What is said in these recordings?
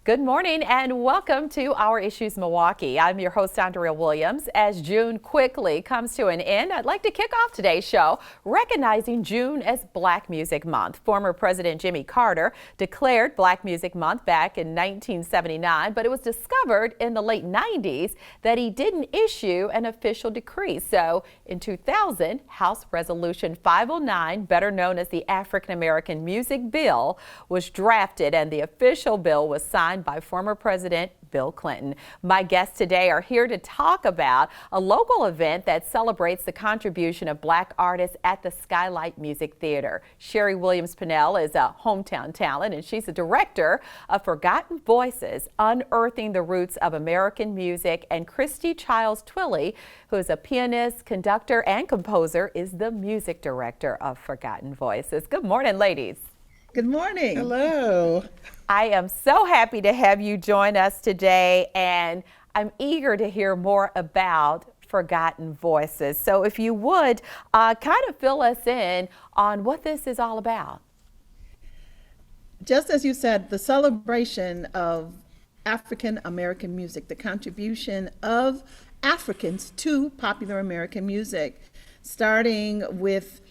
Good morning and welcome to Our Issues Milwaukee. I'm your host, Andrea Williams. As June quickly comes to an end, I'd like to kick off today's show recognizing June as Black Music Month. Former President Jimmy Carter declared Black Music Month back in 1979, but it was discovered in the late 90s that he didn't issue an official decree. So in 2000, House Resolution 509, better known as the African American Music Bill, was drafted and the official bill was signed by former President Bill Clinton. My guests today are here to talk about a local event that celebrates the contribution of Black artists at the Skylight Music Theater. Sherri Williams Pannell is a hometown talent, and she's the director of Forgotten Voices, Unearthing the Roots of American Music, and Christie Chiles Twillie, who is a pianist, conductor, and composer, is the music director of Forgotten Voices. Good morning, ladies. Good morning. Hello. I am so happy to have you join us today, and I'm eager to hear more about Forgotten Voices. So if you would kind of fill us in on what this is all about. Just as you said, the celebration of African American music, the contribution of Africans to popular American music, starting with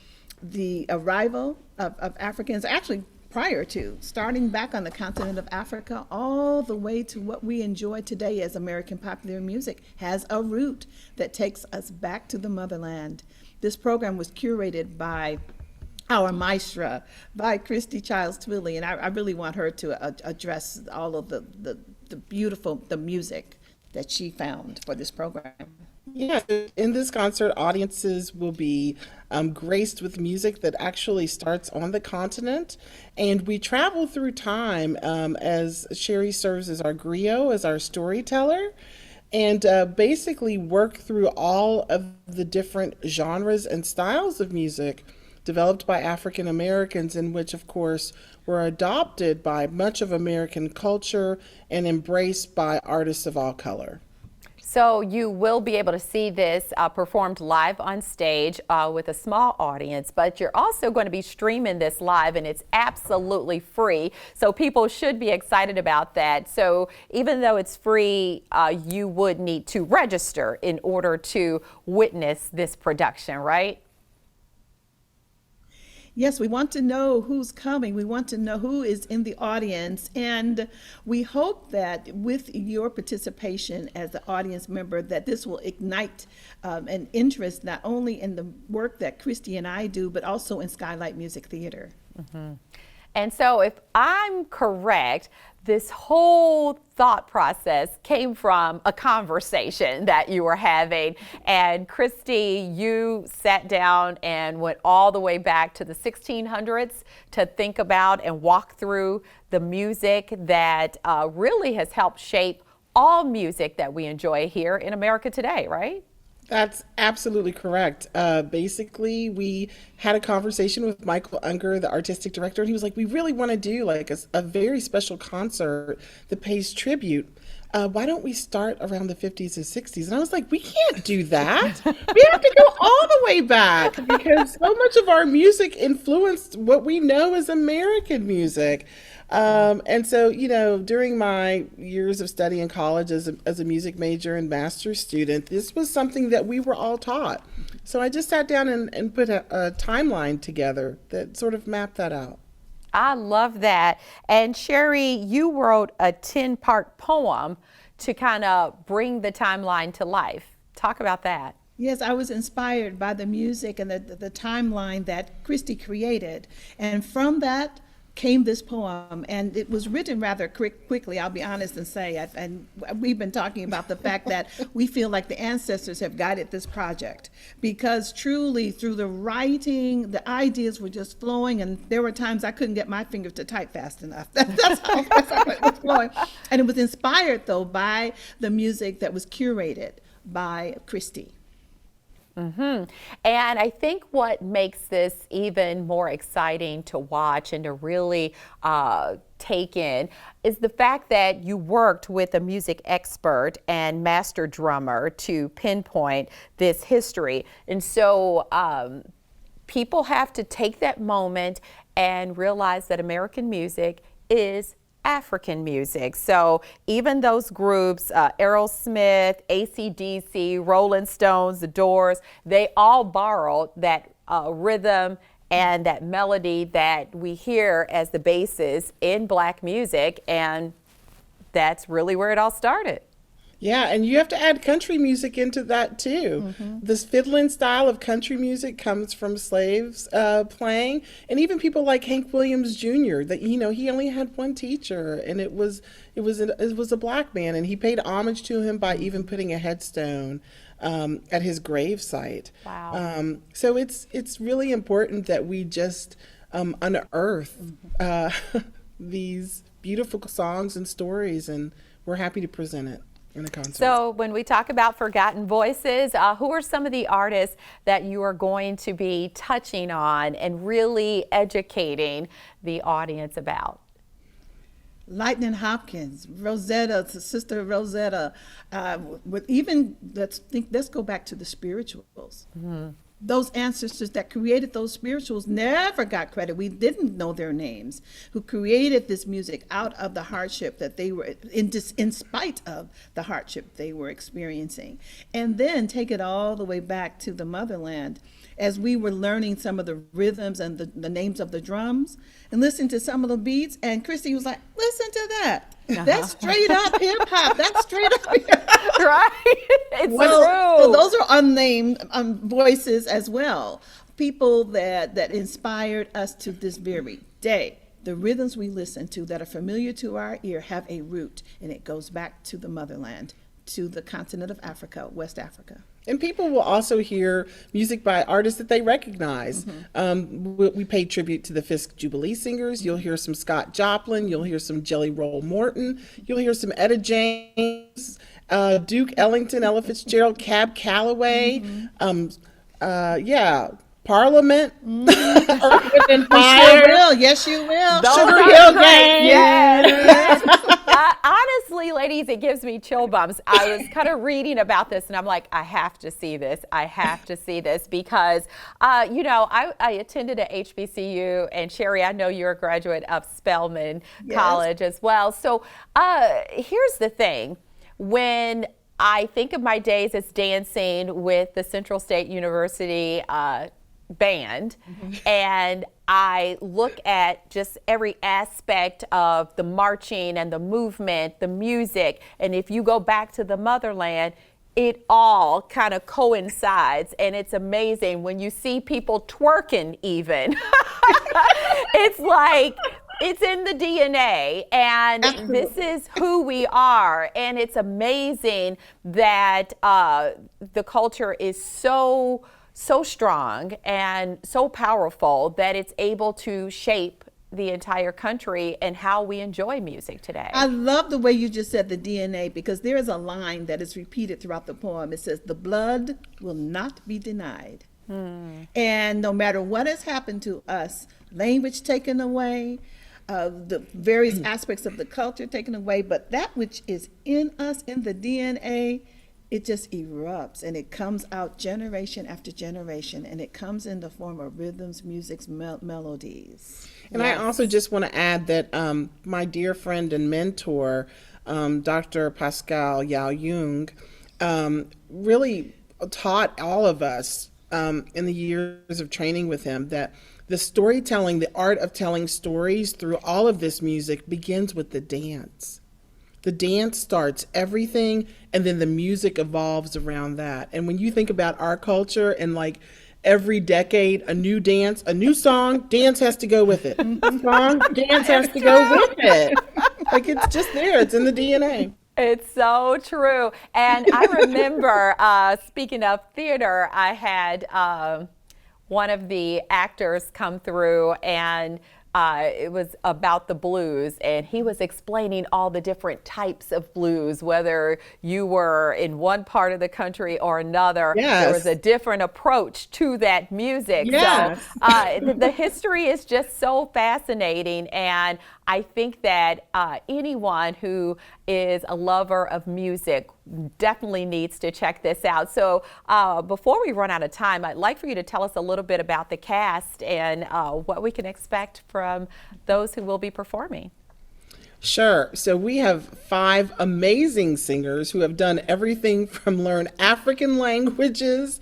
the arrival of Africans, actually prior to, starting back on the continent of Africa, all the way to what we enjoy today as American popular music, has a root that takes us back to the motherland. This program was curated by our maestra, by Christie Chiles Twillie, and I really want her to address all of the beautiful music that she found for this program. Yeah, in this concert, audiences will be graced with music that actually starts on the continent. And we travel through time as Sherri serves as our griot, as our storyteller, and basically work through all of the different genres and styles of music developed by African Americans, in which, of course, were adopted by much of American culture and embraced by artists of all color. So you will be able to see this performed live on stage with a small audience, but you're also going to be streaming this live, and it's absolutely free. So people should be excited about that. So even though it's free, you would need to register in order to witness this production, right? Yes, we want to know who's coming. We want to know who is in the audience. And we hope that with your participation as an audience member, that this will ignite an interest not only in the work that Christie and I do, but also in Skylight Music Theater. Mm-hmm. And so if I'm correct, this whole thought process came from a conversation that you were having. And Christie, you sat down and went all the way back to the 1600s to think about and walk through the music that really has helped shape all music that we enjoy here in America today, right? That's absolutely correct. Basically, we had a conversation with Michael Unger, the artistic director, and he was like, we really want to do like a very special concert that pays tribute. Why don't we start around the 50s and 60s? And I was like, we can't do that. We have to go all the way back because so much of our music influenced what we know as American music. And so, you know, during my years of study in college as a music major and master's student, this was something that we were all taught. So I just sat down and put a timeline together that sort of mapped that out. I love that. And Sherri, you wrote a 10-part poem to kind of bring the timeline to life. Talk about that. Yes, I was inspired by the music and the timeline that Christie created. And from that came this poem, and it was written rather quickly, I'll be honest and say, and we've been talking about the fact that we feel like the ancestors have guided this project, because truly through the writing, the ideas were just flowing, and there were times I couldn't get my fingers to type fast enough. That's how it was flowing. And it was inspired, though, by the music that was curated by Christie. Mm-hmm. And I think what makes this even more exciting to watch and to really take in is the fact that you worked with a music expert and master drummer to pinpoint this history. And so people have to take that moment and realize that American music is African music. So even those groups, Aerosmith, AC/DC, Rolling Stones, The Doors, they all borrowed that rhythm and that melody that we hear as the basis in Black music, and that's really where it all started. Yeah, and you have to add country music into that too. This fiddling style of country music comes from slaves playing, and even people like Hank Williams Jr. That he only had one teacher, and it was a black man, and he paid homage to him by even putting a headstone at his grave site. Wow. So it's really important that we just unearth these beautiful songs and stories, and we're happy to present it in a concert. So when we talk about forgotten voices, who are some of the artists that you are going to be touching on and really educating the audience about? Lightning Hopkins, Rosetta, Sister Rosetta, let's go back to the spirituals. Those ancestors that created those spirituals never got credit. We didn't know their names, who created this music out of the hardship that they were in spite of the hardship they were experiencing. And then take it all the way back to the motherland as we were learning some of the rhythms and the names of the drums and listening to some of the beats. And Christie was like, listen to that. That's straight up hip hop. That's straight up hip hop. Right? It's true. So those are unnamed voices as well. People that inspired us to this very day. The rhythms we listen to that are familiar to our ear have a root, and it goes back to the motherland, to the continent of Africa, West Africa. And people will also hear music by artists that they recognize. We pay tribute to the Fisk Jubilee Singers. You'll hear some Scott Joplin. You'll hear some Jelly Roll Morton. You'll hear some Etta James, Duke Ellington, Ella Fitzgerald, Cab Calloway. Parliament. Earth, Wind and Fire. You will. Yes, you will. Sugar Hill Gang. Yes. Honestly, ladies, it gives me chill bumps. I was kind of reading about this, and I'm like, I have to see this. I have to see this because, I attended at HBCU, and Sherri, I know you're a graduate of Spelman College as well. So here's the thing. When I think of my days as dancing with the Central State University band, and I look at just every aspect of the marching and the movement, the music, and if you go back to the motherland, it all kind of coincides, and it's amazing when you see people twerking even. It's like it's in the DNA, and this is who we are, and it's amazing that the culture is so strong and so powerful that it's able to shape the entire country and how we enjoy music today. I love the way you just said the DNA, because there is a line that is repeated throughout the poem. It says, the blood will not be denied. And no matter what has happened to us, language taken away, the various aspects of the culture taken away, but that which is in us, in the DNA, it just erupts, and it comes out generation after generation, and it comes in the form of rhythms, musics, melodies. And I also just want to add that my dear friend and mentor, Dr. Pascal Yao Jung, really taught all of us in the years of training with him that the storytelling, the art of telling stories through all of this music begins with the dance. The dance starts everything, and then the music evolves around that. And when you think about our culture, and like every decade, a new dance, a new song, dance has to go with it. Song, dance has to go with it. Like, it's just there. It's in the DNA. It's so true. And I remember, speaking of theater, I had one of the actors come through, and it was about the blues, and he was explaining all the different types of blues, whether you were in one part of the country or another. Yes. There was a different approach to that music. Yes. So the history is just so fascinating, and I think that anyone who is a lover of music definitely needs to check this out. So before we run out of time, I'd like for you to tell us a little bit about the cast and what we can expect from those who will be performing. Sure. So we have 5 amazing singers who have done everything from learn African languages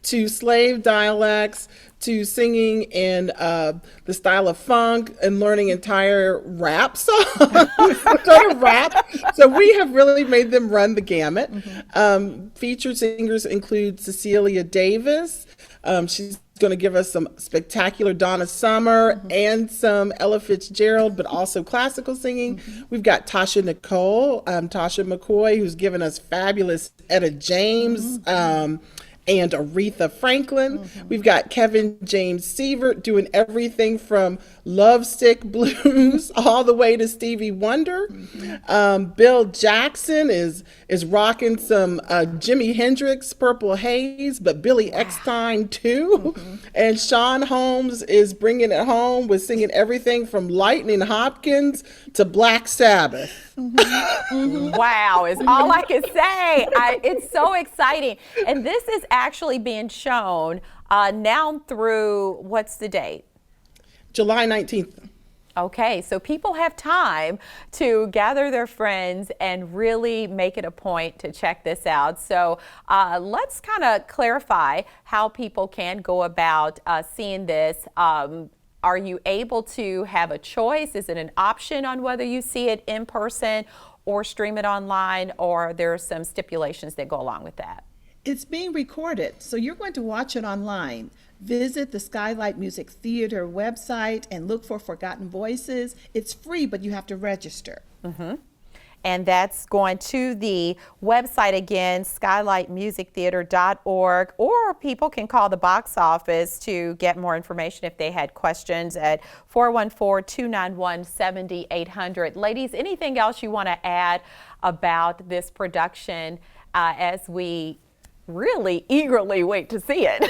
to slave dialects to singing in the style of funk and learning entire rap songs, sort of rap. So we have really made them run the gamut. Featured singers include Cecilia Davis. She's going to give us some spectacular Donna Summer and some Ella Fitzgerald, but also classical singing. We've got Tasha Tasha McCoy, who's given us fabulous Etta James, and Aretha Franklin. We've got Kevin James Sievert doing everything from Lovesick Blues all the way to Stevie Wonder. Bill Jackson is rocking some Jimi Hendrix, Purple Haze, but Billy Eckstine too. And Sean Holmes is bringing it home with singing everything from Lightning Hopkins to Black Sabbath. Wow, is all I can say. It's so exciting. And this is actually being shown now through, what's the date? July 19th. Okay, so people have time to gather their friends and really make it a point to check this out. So let's kind of clarify how people can go about seeing this. Are you able to have a choice? Is it an option on whether you see it in person or stream it online, or there are some stipulations that go along with that? It's being recorded, so you're going to watch it online. Visit the Skylight Music Theater website and look for Forgotten Voices. It's free, but you have to register. And that's going to the website again, skylightmusictheater.org, or people can call the box office to get more information if they had questions at 414-291-7800. Ladies, anything else you want to add about this production as we really eagerly wait to see it?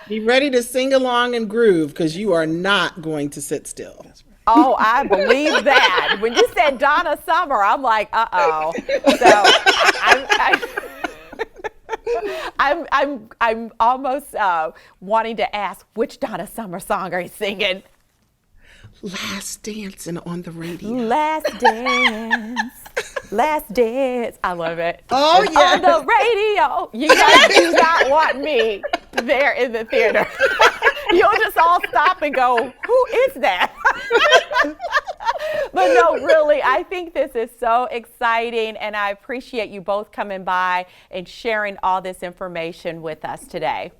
Be ready to sing along and groove, because you are not going to sit still. Oh, I believe that. When you said Donna Summer, I'm like, uh-oh. So I'm almost wanting to ask, which Donna Summer song are you singing? Last Dancing on the radio. Last Dance. Last Dance. I love it. Oh, It's yeah. on the radio. You guys do not want me there in the theater. You'll just all stop and go, who is that? But no, really, I think this is so exciting, and I appreciate you both coming by and sharing all this information with us today.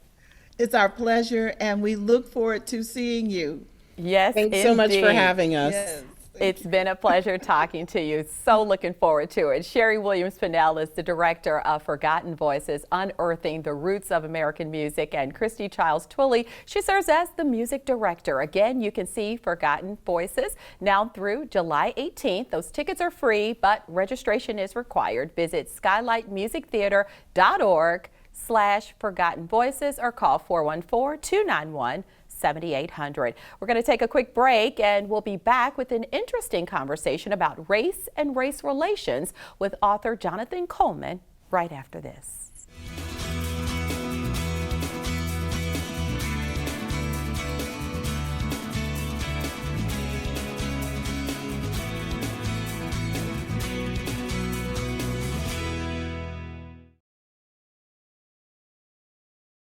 It's our pleasure, and we look forward to seeing you. Yes, Thanks so much for indeed. having us. Yes. It's been a pleasure talking to you. So looking forward to it. Sherri Williams Pannell is the director of Forgotten Voices, Unearthing the Roots of American Music, and Christie Chiles Twillie, she serves as the music director. Again, you can see Forgotten Voices now through July 18th. Those tickets are free, but registration is required. Visit skylightmusictheater.org/Forgotten Voices or call 414-291-7800. We're going to take a quick break, and we'll be back with an interesting conversation about race and race relations with author Jonathan Coleman right after this.